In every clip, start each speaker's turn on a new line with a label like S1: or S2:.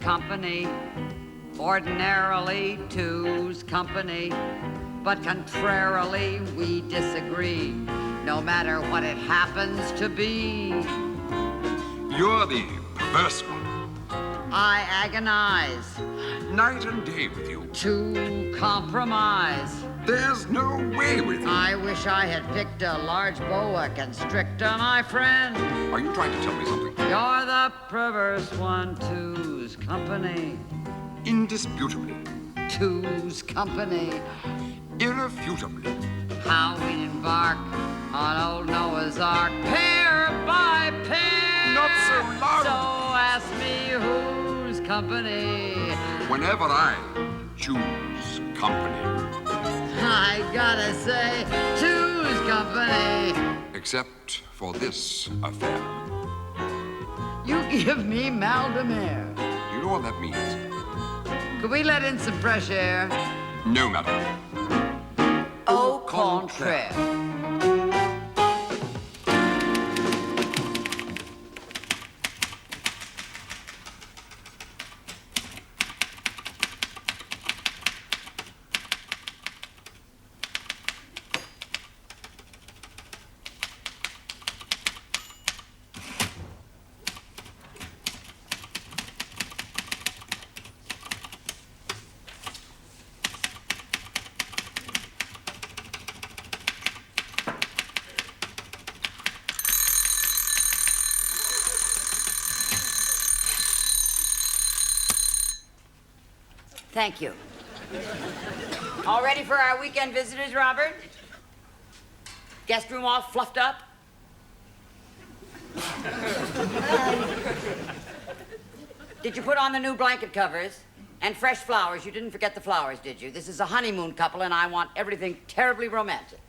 S1: company. Ordinarily, two's company. But contrarily, we disagree, no matter what it happens to be.
S2: You're the perverse one.
S1: I agonize.
S2: Night and day with you.
S1: To compromise.
S2: There's no way with you.
S1: I wish I had picked a large boa constrictor, my friend.
S2: Are you trying to tell me something?
S1: You're the perverse one, two's company.
S2: Indisputably.
S1: Two's company.
S2: Irrefutably.
S1: How we'd embark on old Noah's Ark, pair by pair.
S2: Not so loud.
S1: So ask me whose company.
S2: Whenever I choose company.
S1: I gotta say, two's company.
S2: Except for this affair.
S1: You give me mal de mer.
S2: You know what that means?
S1: Could we let in some fresh air?
S2: No, madam.
S1: Au contraire. Thank you. All ready for our weekend visitors, Robert? Guest room all fluffed up? Did you put on the new blanket covers? And fresh flowers. You didn't forget the flowers, did you? This is a honeymoon couple, and I want everything terribly romantic.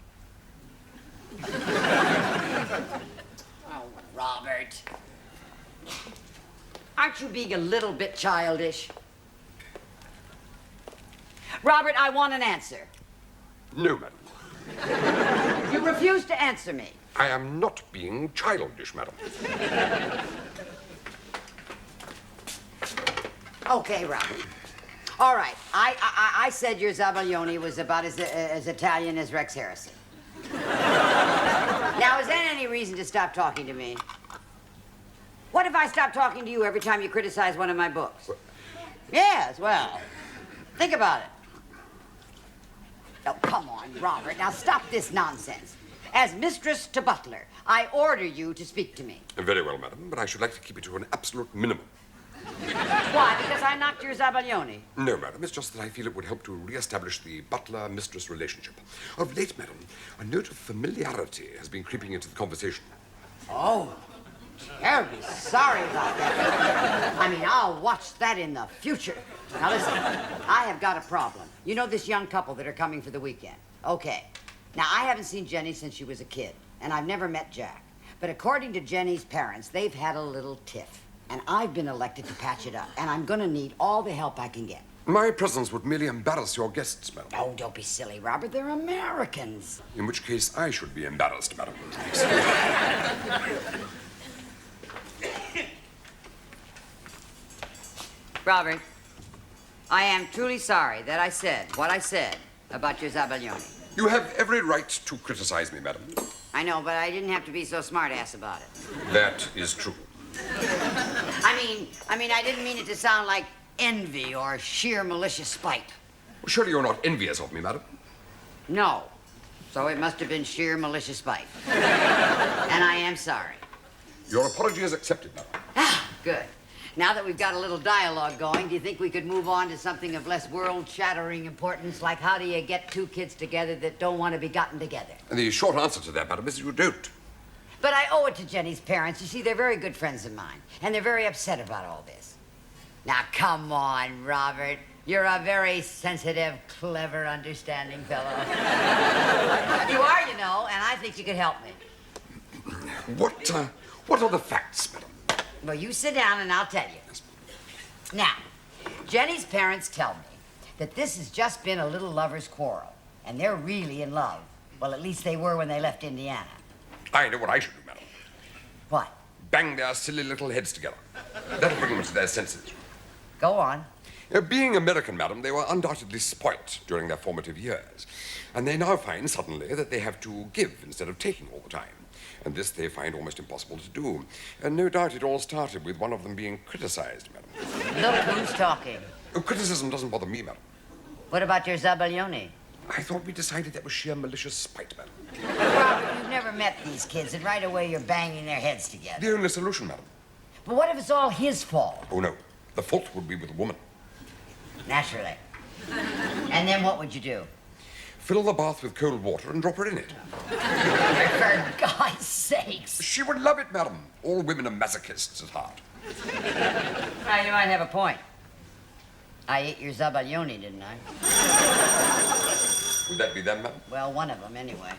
S1: Oh, Robert. Aren't you being a little bit childish? Robert, I want an answer.
S2: No, madam.
S1: You refuse to answer me.
S2: I am not being childish, madam.
S1: Okay, Robert. All right. I said your Zabaglione was about as Italian as Rex Harrison. Now, is there any reason to stop talking to me? What if I stop talking to you every time you criticize one of my books?
S2: What?
S1: Yes, well, think about it. Oh, come on, Robert. Now, stop this nonsense. As mistress to butler, I order you to speak to me.
S2: Very well, madam, but I should like to keep it to an absolute minimum.
S1: Why? Because I knocked your Zabaglione?
S2: No, madam. It's just that I feel it would help to re-establish the butler-mistress relationship. Of late, madam, a note of familiarity has been creeping into the conversation.
S1: Oh, terribly sorry about that. I mean, I'll watch that in the future. Now, listen, I have got a problem. You know this young couple that are coming for the weekend? Okay. Now, I haven't seen Jenny since she was a kid, and I've never met Jack. But according to Jenny's parents, they've had a little tiff. And I've been elected to patch it up, and I'm gonna need all the help I can get.
S2: My presence would merely embarrass your guests, madam.
S1: Oh, don't be silly, Robert. They're Americans.
S2: In which case, I should be embarrassed, madam.
S1: Robert, I am truly sorry that I said what I said about your Zabaglione.
S2: You have every right to criticize me, madam.
S1: I know, but I didn't have to be so smart-ass about it.
S2: That is true.
S1: I mean, I didn't mean it to sound like envy or sheer malicious spite.
S2: Well, surely you're not envious of me, madam.
S1: No. So it must have been sheer malicious spite. And I am sorry.
S2: Your apology is accepted, madam.
S1: Ah, good. Now that we've got a little dialogue going, do you think we could move on to something of less world-shattering importance, like how do you get two kids together that don't want to be gotten together?
S2: And the short answer to that, madam, is you don't.
S1: But I owe it to Jenny's parents. You see, they're very good friends of mine, and they're very upset about all this. Now, come on, Robert. You're a very sensitive, clever, understanding fellow. You are, you know, and I think you could help me.
S2: What are the facts, madam?
S1: Well, you sit down and I'll tell you. Now, Jenny's parents tell me that this has just been a little lover's quarrel, and they're really in love. Well, at least they were when they left Indiana.
S2: I know what I should do, madam.
S1: What?
S2: Bang their silly little heads together. That'll bring them to their senses.
S1: Go on.
S2: Being American, madam, they were undoubtedly spoilt during their formative years. And they now find suddenly that they have to give instead of taking all the time. And this they find almost impossible to do. And no doubt it all started with one of them being criticized, madam.
S1: Look who's talking.
S2: Criticism doesn't bother me, madam.
S1: What about your Zabaglione?
S2: I thought we decided that was sheer malicious spite, madam.
S1: Robert, you've never met these kids, and right away you're banging their heads together.
S2: The only solution, madam.
S1: But what if it's all his fault?
S2: Oh, no. The fault would be with the woman.
S1: Naturally. And then what would you do?
S2: Fill the bath with cold water and drop her in it.
S1: For God's sakes.
S2: She would love it, madam. All women are masochists at heart.
S1: Well, you might have a point. I ate your Zabaglione, didn't I?
S2: Would that be them, madam?
S1: Well, one of them, anyway.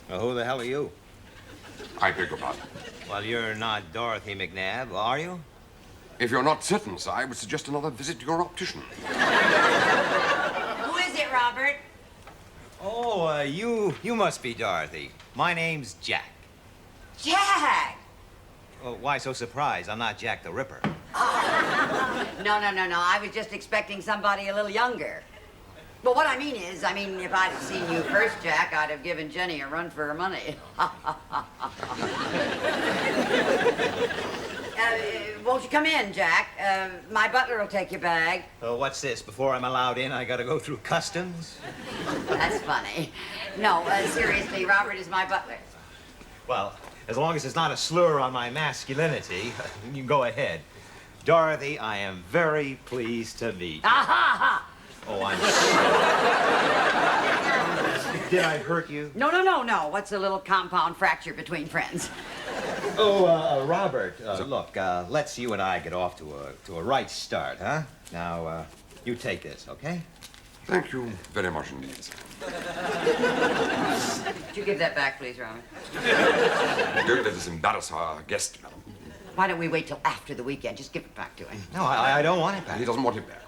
S3: Well, who the hell are you?
S2: I beg your pardon.
S3: Well, you're not Dorothy McNabb, are you?
S2: If you're not certain, sir, I would suggest another visit to your optician.
S1: Who is it, Robert?
S3: Oh, you must be Dorothy. My name's Jack.
S1: Jack!
S3: Oh, why so surprised? I'm not Jack the Ripper.
S1: No. I was just expecting somebody a little younger. Well, what I mean is, if I'd have seen you first, Jack, I'd have given Jenny a run for her money. Won't you come in, Jack? My butler will take your bag.
S3: Oh, what's this? Before I'm allowed in, I gotta go through customs?
S1: That's funny. No, seriously, Robert is my butler.
S3: Well, as long as it's not a slur on my masculinity, you can go ahead. Dorothy, I am very pleased to meet you.
S1: Ha!
S3: Oh, I'm sorry. Did I hurt you?
S1: No. What's a little compound fracture between friends?
S3: Oh, Robert, look, let's you and I get off to a right start, huh? Now, you take this, okay?
S2: Thank you very much indeed, sir.
S1: Could you give that back, please, Robert?
S2: Don't let us embarrass our guest, madam.
S1: Why don't we wait till after the weekend? Just give it back to him.
S3: No, I don't want it back.
S2: He doesn't want it back.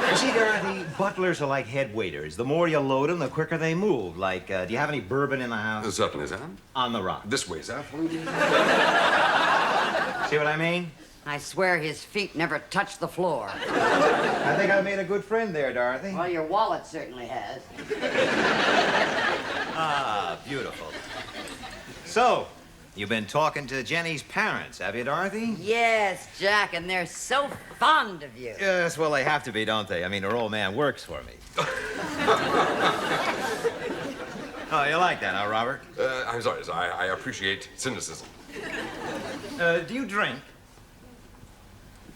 S3: You see, Dorothy, butlers are like head waiters. The more you load them, the quicker they move. Like, do you have any bourbon in the house?
S2: Certainly, sir.
S3: On the rock.
S2: This way, sir.
S3: See what I mean?
S1: I swear his feet never touched the floor.
S3: I think I made a good friend there, Dorothy.
S1: Well, your wallet certainly has.
S3: Ah, beautiful. So, you've been talking to Jenny's parents, have you, Dorothy?
S1: Yes, Jack, and they're so fond of you.
S3: Yes, well, they have to be, don't they? I mean, her old man works for me. Oh, you like that, huh, Robert?
S2: I'm sorry, sir. I appreciate cynicism.
S3: Do you drink?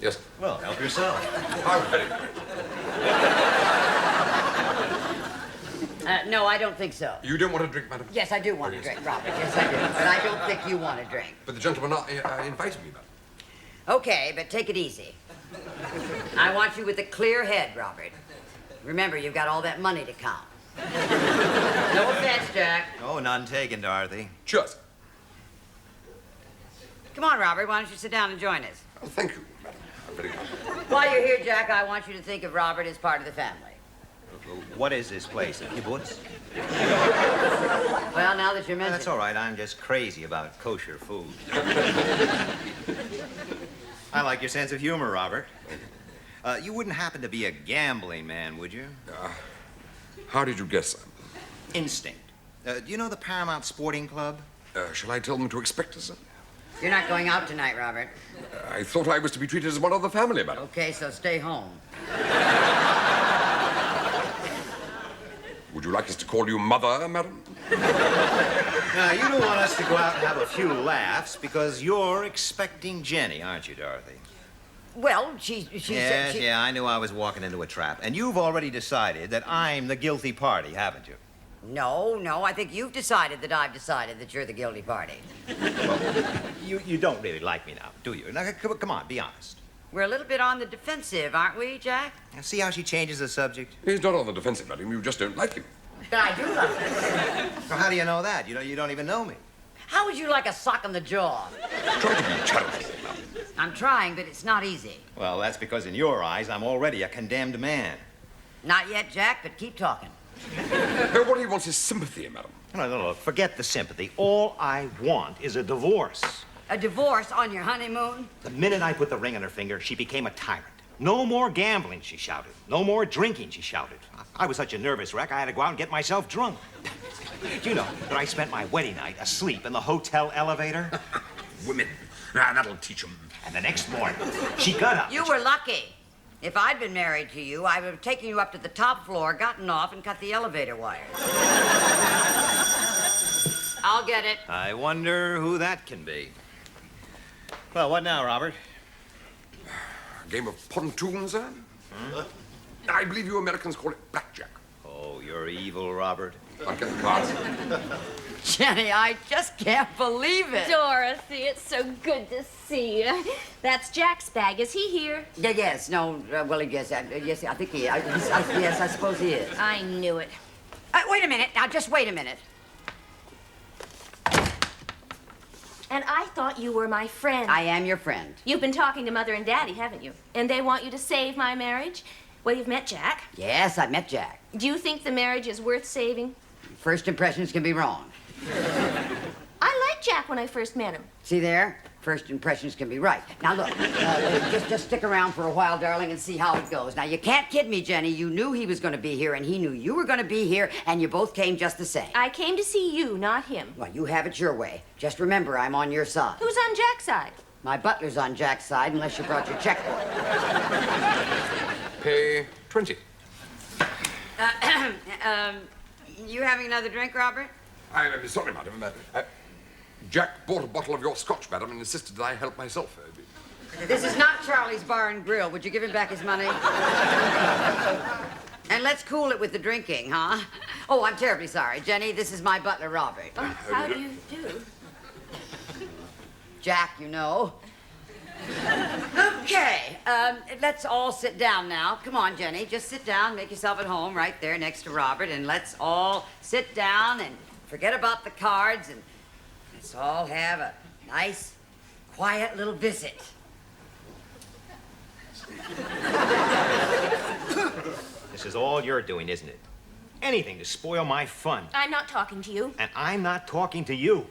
S2: Yes.
S3: Well, help yourself.
S2: How very good.
S1: No, I don't think so.
S2: You don't want to drink, madam?
S1: Yes, I do want to drink, Robert. Yes, I do. But I don't think you want to drink.
S2: But the gentleman invited me, madam.
S1: Okay, but take it easy. I want you with a clear head, Robert. Remember, you've got all that money to count. No offense, Jack.
S3: Oh, none taken, Dorothy.
S2: Cheers.
S1: Come on, Robert. Why don't you sit down and join us?
S2: Oh, thank you, madam. I'm very glad.
S1: While you're here, Jack, I want you to think of Robert as part of the family.
S3: What is this place, a kibbutz?
S1: Well, now that you're mentioning
S3: That's all right. I'm just crazy about kosher food. I like your sense of humor, Robert. You wouldn't happen to be a gambling man, would you?
S2: How did you guess, sir?
S3: Instinct. Do you know the Paramount Sporting Club?
S2: Shall I tell them to expect us, sir?
S1: You're not going out tonight, Robert.
S2: I thought I was to be treated as one of the family, madam.
S1: Okay, so stay home.
S2: Would you like us to call you Mother, madam?
S3: Now, you don't want us to go out and have a few laughs because you're expecting Jenny, aren't you, Dorothy?
S1: Well, she said she...
S3: Yeah, I knew I was walking into a trap. And you've already decided that I'm the guilty party, haven't you?
S1: No, I think you've decided that I've decided that you're the guilty party.
S3: Well, you don't really like me now, do you? Now, come on, be honest.
S1: We're a little bit on the defensive, aren't we, Jack?
S3: Now, see how she changes the subject?
S2: He's not on the defensive, madam. You just don't like him.
S1: But I do love him.
S3: So how do you know that? You don't even know me.
S1: How would you like a sock on the jaw?
S2: Try to be charitable, madam.
S1: I'm trying, but it's not easy.
S3: Well, that's because in your eyes, I'm already a condemned man.
S1: Not yet, Jack, but keep talking.
S2: What he wants is sympathy, madam.
S3: No. Forget the sympathy. All I want is a divorce.
S1: A divorce on your honeymoon?
S3: The minute I put the ring on her finger, she became a tyrant. No more gambling, she shouted. No more drinking, she shouted. I was such a nervous wreck, I had to go out and get myself drunk. Do you know that I spent my wedding night asleep in the hotel elevator?
S2: Women. That'll teach them.
S3: And the next morning, she got up.
S1: You were lucky. If I'd been married to you, I would have taken you up to the top floor, gotten off, and cut the elevator wire. I'll get it.
S3: I wonder who that can be. Well, what now, Robert?
S2: A game of pontoons, sir? I believe you Americans call it blackjack.
S3: Oh, you're evil, Robert.
S2: I'll get the cards.
S1: Jenny, I just can't believe it.
S4: Dorothy, it's so good to see you. That's Jack's bag. Is he here?
S1: Yes, no, well, yes, yes, I think he is. Yes, I suppose he is.
S4: I knew it.
S1: Wait a minute. Now, just wait a minute.
S4: And I thought you were my friend.
S1: I am your friend.
S4: You've been talking to Mother and Daddy, haven't you? And they want you to save my marriage? Well, you've met Jack.
S1: Yes, I met Jack.
S4: Do you think the marriage is worth saving?
S1: First impressions can be wrong.
S4: I liked Jack when I first met him.
S1: See there? First impressions can be right. Now, look, just stick around for a while, darling, and see how it goes. Now, you can't kid me, Jenny. You knew he was going to be here, and he knew you were going to be here, and you both came just the same.
S4: I came to see you, not him.
S1: Well, you have it your way. Just remember, I'm on your side.
S4: Who's on Jack's side?
S1: My butler's on Jack's side, unless you brought your checkbook.
S2: Pay 20.
S1: You having another drink, Robert?
S2: I'm sorry, madam. Jack bought a bottle of your scotch, madam, and insisted that I help myself.
S1: This is not Charlie's Bar and Grill. Would you give him back his money? And let's cool it with the drinking, huh? Oh, I'm terribly sorry. Jenny, this is my butler, Robert.
S4: Oh, how do you do?
S1: Jack, you know. Okay, let's all sit down now. Come on, Jenny, just sit down, make yourself at home right there next to Robert, and let's all sit down and forget about the cards, and let's all have a nice, quiet little visit.
S3: This is all you're doing, isn't it? Anything to spoil my fun.
S4: I'm not talking to you.
S3: And I'm not talking to you.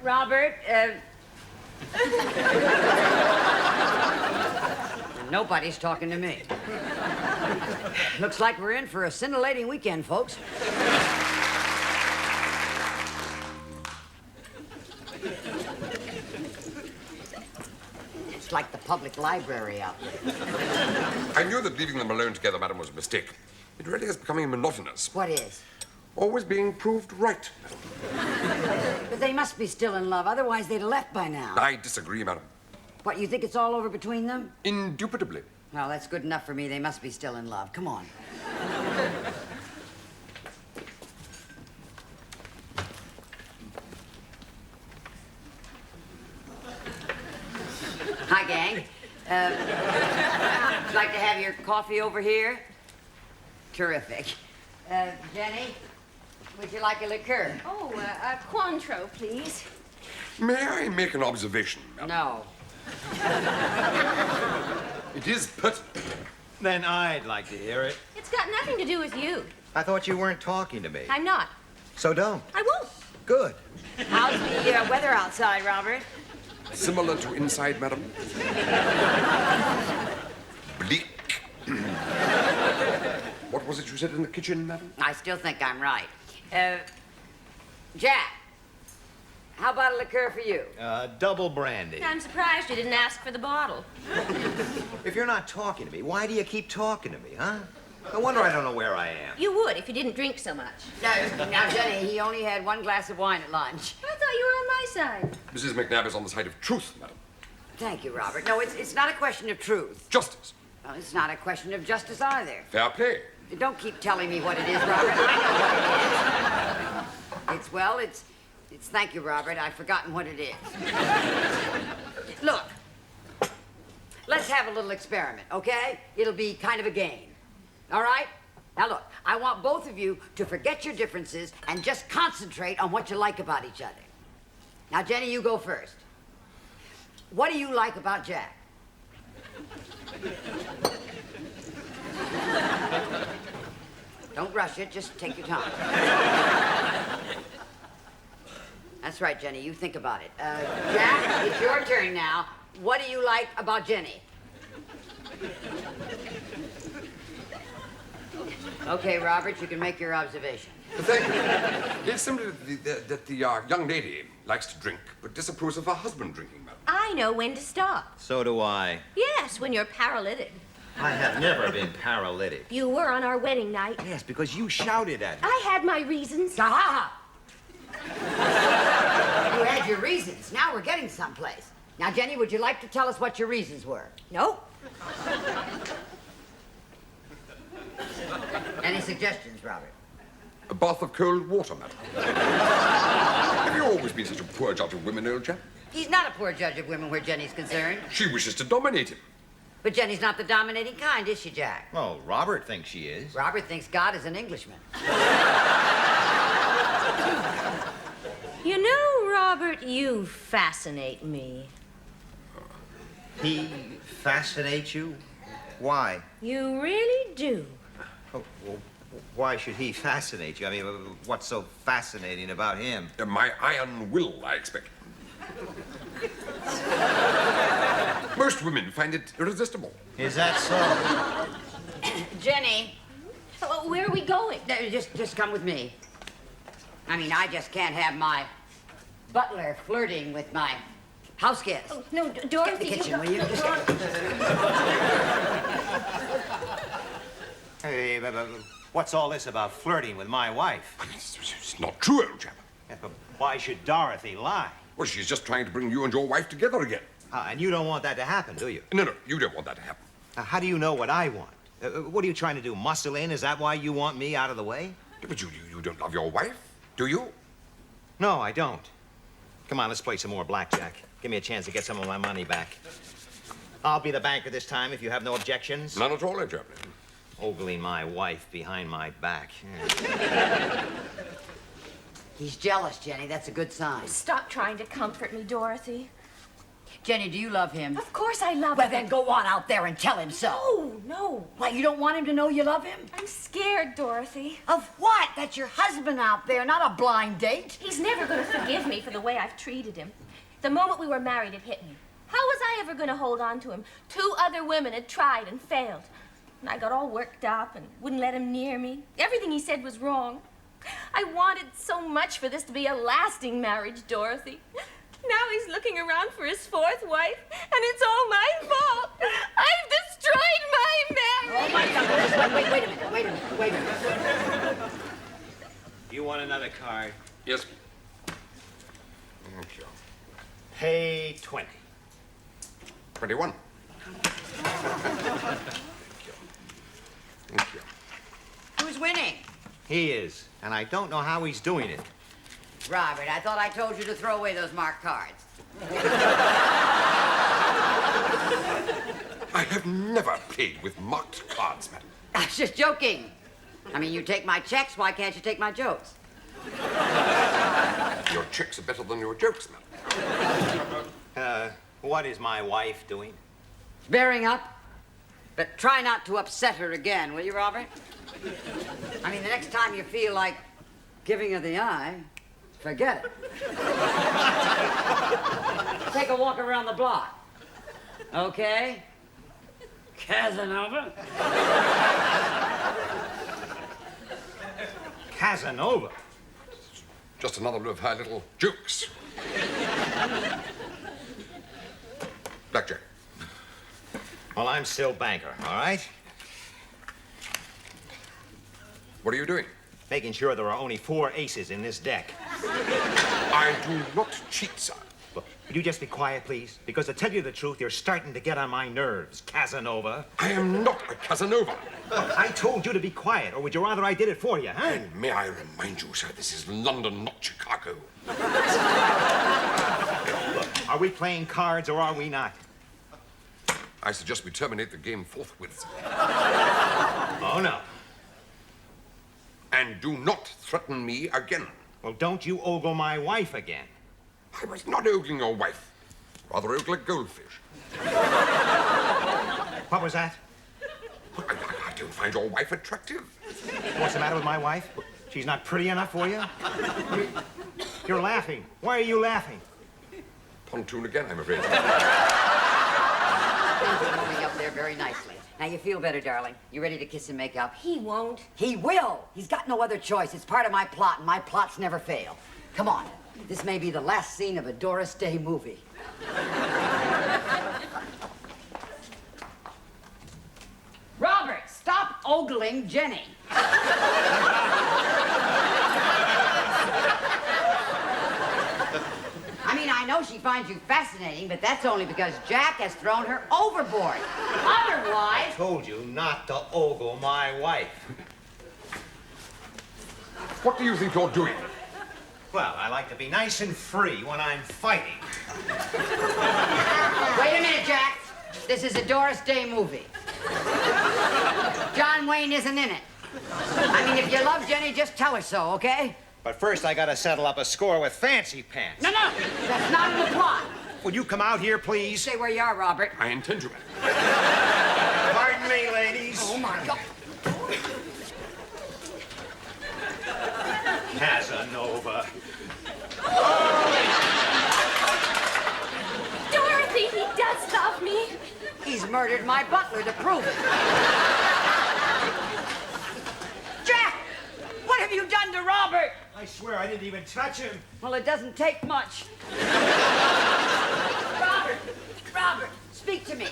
S1: Robert, nobody's talking to me. Looks like we're in for a scintillating weekend, folks. It's like the public library out there.
S2: I knew that leaving them alone together, madam, was a mistake. It really is becoming monotonous.
S1: What is?
S2: Always being proved right.
S1: But they must be still in love, otherwise they'd have left by now.
S2: I disagree, madam.
S1: What, you think it's all over between them?
S2: Indubitably.
S1: Well, that's good enough for me. They must be still in love. Come on. Hi, gang. Would you like to have your coffee over here? Terrific. Jenny, would you like a liqueur?
S4: Oh, a Cointreau, please.
S2: May I make an observation, madam?
S1: No.
S2: It is pertinent.
S3: Then I'd like to hear it.
S4: It's got nothing to do with you.
S3: I thought you weren't talking to me.
S4: I'm not.
S3: So don't.
S4: I won't.
S3: Good.
S1: How's the weather outside, Robert?
S2: Similar to inside, madam. Bleak. What was it you said in the kitchen, madam?
S1: I still think I'm right. Jack, how about a liqueur for you?
S3: Double brandy.
S4: I'm surprised you didn't ask for the bottle.
S3: If you're not talking to me, why do you keep talking to me, huh? No wonder I don't know where I am.
S4: You would if you didn't drink so much.
S1: Now, Jenny, he only had one glass of wine at lunch.
S4: I thought you were on my side.
S2: Mrs. McNabb is on the side of truth, madam.
S1: Thank you, Robert. No, it's not a question of truth.
S2: Justice.
S1: Well, it's not a question of justice either.
S2: Fair play.
S1: Don't keep telling me what it is, Robert. I know what it is. It's thank you, Robert. I've forgotten what it is. Look, let's have a little experiment, okay? It'll be kind of a game. All right? Now, look, I want both of you to forget your differences and just concentrate on what you like about each other. Now, Jenny, you go first. What do you like about Jack? Don't rush it, just take your time. That's right, Jenny, you think about it. Jack, it's your turn now. What do you like about Jenny? Okay, Robert, you can make your observation.
S2: Thank you. It's simply that the young lady likes to drink, but disapproves of her husband drinking, madam.
S4: I know when to stop.
S3: So do I.
S4: Yes, when you're paralytic.
S3: I have never been paralytic.
S4: You were on our wedding night.
S3: Yes, because you shouted at me.
S4: I had my reasons.
S1: Ha! You had your reasons. Now we're getting someplace. Now, Jenny, would you like to tell us what your reasons were?
S4: Nope.
S1: Any suggestions, Robert?
S2: A bath of cold water, madam. Have you always been such a poor judge of women, old chap?
S1: He's not a poor judge of women where Jenny's concerned.
S2: She wishes to dominate him.
S1: But Jenny's not the dominating kind, is she, Jack?
S3: Well, Robert thinks she is.
S1: Robert thinks God is an Englishman.
S4: You know, Robert, you fascinate me.
S3: He fascinates you? Why?
S4: You really do.
S3: Oh, well, why should he fascinate you? I mean, what's so fascinating about him?
S2: My iron will, I expect. Most women find it irresistible.
S3: Is that so?
S1: Jenny,
S4: Where are we going?
S1: just come with me. I mean, I just can't have my butler flirting with my house guest.
S4: Oh, no,
S1: Get
S4: Dorothy.
S1: in the kitchen, will you? Just
S3: Hey, what's all this about flirting with my wife?
S2: It's not true, old chap.
S3: Yeah, but why should Dorothy lie?
S2: Well, she's just trying to bring you and your wife together again.
S3: And you don't want that to happen, do you?
S2: No, you don't want that to happen.
S3: How do you know what I want? What are you trying to do, muscle in? Is that why you want me out of the way?
S2: But you don't love your wife, do you?
S3: No, I don't. Come on, let's play some more blackjack. Give me a chance to get some of my money back. I'll be the banker this time if you have no objections.
S2: None at all, old chap.
S3: Ogling my wife behind my back. Yeah.
S1: He's jealous, Jenny. That's a good sign.
S4: Stop trying to comfort me, Dorothy.
S1: Jenny, do you love him?
S4: Of course I love
S1: Well,
S4: him.
S1: then go on out there and tell him so.
S4: No.
S1: What, you don't want him to know you love him?
S4: I'm scared, Dorothy.
S1: Of what? That's your husband out there, not a blind date.
S4: He's never going to forgive me for the way I've treated him. The moment we were married, it hit me. How was I ever going to hold on to him? 2 other women had tried and failed. And I got all worked up and wouldn't let him near me. Everything he said was wrong. I wanted so much for this to be a lasting marriage, Dorothy. Now he's looking around for his 4th wife, and it's all my fault. I've destroyed my marriage.
S1: Oh, my God. Wait a minute.
S3: You want another card?
S2: Yes. Thank you.
S3: Pay 20.
S2: 21. Thank you.
S1: Who's winning?
S3: He is, and I don't know how he's doing it.
S1: Robert, I thought I told you to throw away those marked cards.
S2: I have never played with marked cards, madam.
S1: I was just joking. I mean, you take my checks, why can't you take my jokes?
S2: Your checks are better than your jokes, madam.
S3: What is my wife doing?
S1: Bearing up, but try not to upset her again, will you, Robert? I mean, the next time you feel like giving her the eye, forget it. Take a walk around the block. Okay? Casanova?
S3: Casanova?
S2: Just another of her little jokes. Blackjack.
S3: Well, I'm still banker, all right?
S2: What are you doing?
S3: Making sure there are only 4 aces in this deck.
S2: I do not cheat, sir.
S3: Look, would you just be quiet, please? Because to tell you the truth, you're starting to get on my nerves, Casanova.
S2: I am not a Casanova.
S3: I told you to be quiet, or would you rather I did it for you, huh?
S2: And may I remind you, sir, this is London, not Chicago.
S3: Look, are we playing cards or are we not?
S2: I suggest we terminate the game forthwith.
S3: Oh, no.
S2: And do not threaten me again.
S3: Well, don't you ogle my wife again.
S2: I was not ogling your wife. Rather ogle a goldfish.
S3: What was that?
S2: I don't find your wife attractive.
S3: What's the matter with my wife? She's not pretty enough for you? You're laughing. Why are you laughing?
S2: Pontoon again, I'm afraid.
S1: Things are moving up there very nicely. Now you feel better, darling. You ready to kiss and make up?
S4: He won't.
S1: He will. He's got no other choice. It's part of my plot, and my plots never fail. Come on. This may be the last scene of a Doris Day movie. Robert, stop ogling Jenny. I mean, I know she finds you fascinating, but that's only because Jack has thrown her overboard. Otherwise...
S3: I told you not to ogle my wife.
S2: What do you think you're doing?
S3: Well, I like to be nice and free when I'm fighting.
S1: Wait a minute, Jack. This is a Doris Day movie. John Wayne isn't in it. I mean, if you love Jenny, just tell her so, okay?
S3: But first, I gotta settle up a score with Fancy Pants.
S1: No, that's not in the plot.
S3: Would you come out here, please?
S1: Stay where you are, Robert.
S2: I intend to.
S3: Pardon me, ladies.
S1: Oh, my God.
S3: Casanova.
S4: Dorothy, he does love me.
S1: He's murdered my butler to prove it. Jack! What have you done to Robert?
S3: I swear I didn't even touch him.
S1: Well, it doesn't take much. Robert, speak to me.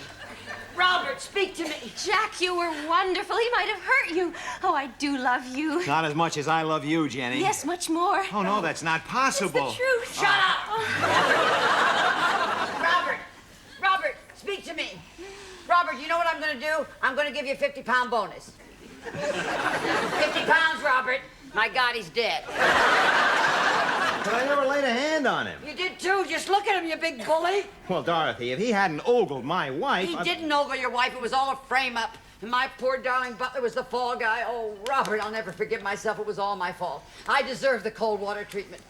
S1: Robert, speak to me.
S4: Jack, you were wonderful. He might have hurt you. Oh, I do love you.
S3: Not as much as I love you, Jenny.
S4: Yes, much more.
S3: Oh, no, that's not possible.
S4: It's the truth.
S1: Shut up! Robert, speak to me. Robert, you know what I'm going to do? I'm going to give you a 50-pound bonus. 50 pounds, Robert. My God, he's dead.
S3: But I never laid a hand on him.
S1: You did too. Just look at him, you big bully.
S3: Well, Dorothy, if he hadn't ogled my wife...
S1: He didn't ogle your wife. It was all a frame-up. And my poor darling butler was the fall guy. Oh, Robert, I'll never forgive myself. It was all my fault. I deserve the cold water treatment.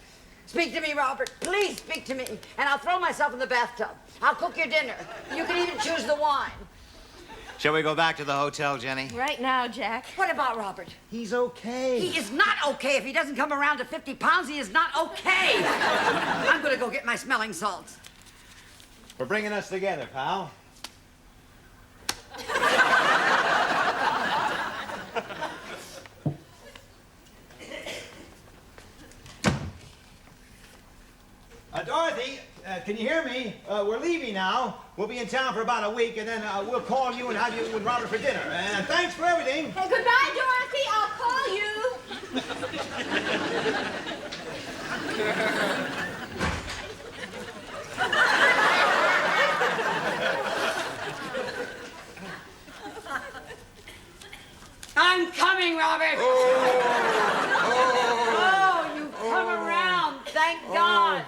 S1: Speak to me, Robert. Please speak to me. And I'll throw myself in the bathtub. I'll cook your dinner. You can even choose the wine.
S3: Shall we go back to the hotel, Jenny?
S4: Right now, Jack.
S1: What about Robert?
S3: He's okay.
S1: He is not okay. If he doesn't come around to 50 pounds, he is not okay. I'm going to go get my smelling salts.
S3: For bringing us together, pal. Dorothy, can you hear me? We're leaving now. We'll be in town for about a week, and then we'll call you and have you with Robert for dinner. And thanks for everything.
S4: Hey, goodbye, Dorothy. I'll call you.
S1: I'm coming, Robert. Oh, you've come around. Thank God.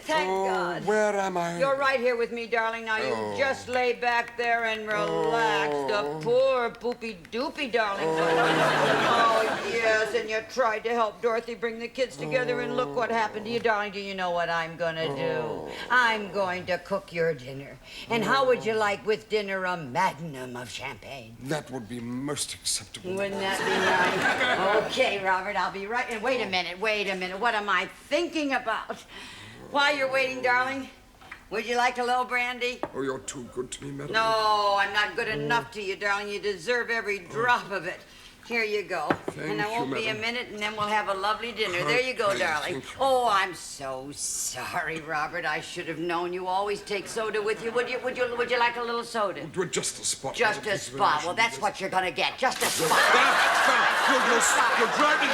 S1: Thank God.
S2: Where am I?
S1: You're right here with me, darling. Now you just lay back there and relax. The poor poopy-doopy, darling. Oh, yes, and you tried to help Dorothy bring the kids together, and look what happened to you, darling. Do you know what I'm gonna do? I'm going to cook your dinner. And how would you like with dinner a magnum of champagne?
S2: That would be most acceptable.
S1: Wouldn't that be nice? Okay, Robert, I'll be right. And wait a minute. What am I thinking about? While you're waiting, darling, would you like a little brandy?
S2: Oh, you're too good to me, madam.
S1: No, I'm not good enough to you, darling. You deserve every drop of it. Here you go. And I won't be a minute, and then we'll have a lovely dinner. There you go, darling. Oh, I'm so sorry, Robert. I should have known. You always take soda with you. Would you like a little soda?
S2: Just a spot.
S1: Just a spot. Well, that's what you're gonna get. Just a spot.
S2: You're driving.